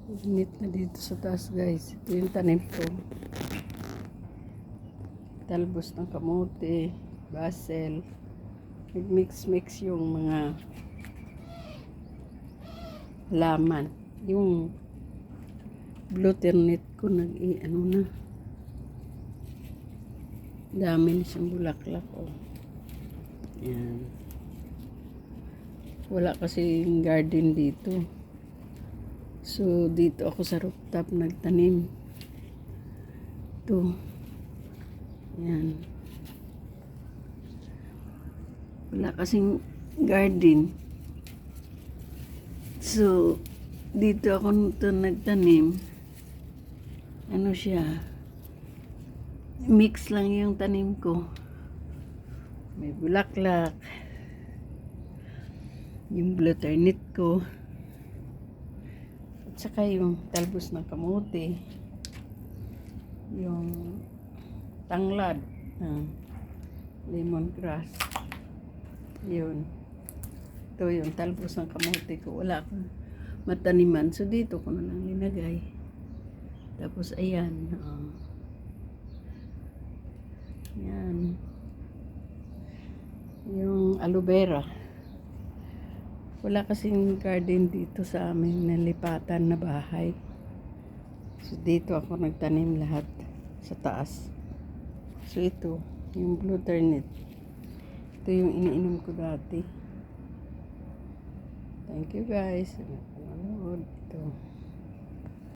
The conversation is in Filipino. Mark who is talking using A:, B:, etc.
A: Init na dito sa taas, guys. Ito yung tanim ko. Talbos ng kamote, basil. Mix yung mga laman. Yung butternut ko ano na. Dami na siyang bulaklak. Oh. Yan. Wala kasi garden dito. So, dito ako sa rooftop nagtanim. Ito. Yan. Wala kasing garden. So, dito ako nagtanim. Ano siya? Mix lang yung tanim ko. May bulaklak. Yung butternut ko. At saka yung talbos ng kamote. Yung tanglad. Lemongrass. Yun. Ito yung talbos ng kamote ko. Wala akong mataniman. So, dito ko na lang linagay. Tapos, ayan. Yan. Yung aloe vera. Wala kasing garden dito sa amin na lipatan na bahay. So, dito ako nagtanim lahat sa taas. So, ito. Yung butternut. Ito yung iniinom ko dati. Thank you guys. Ito.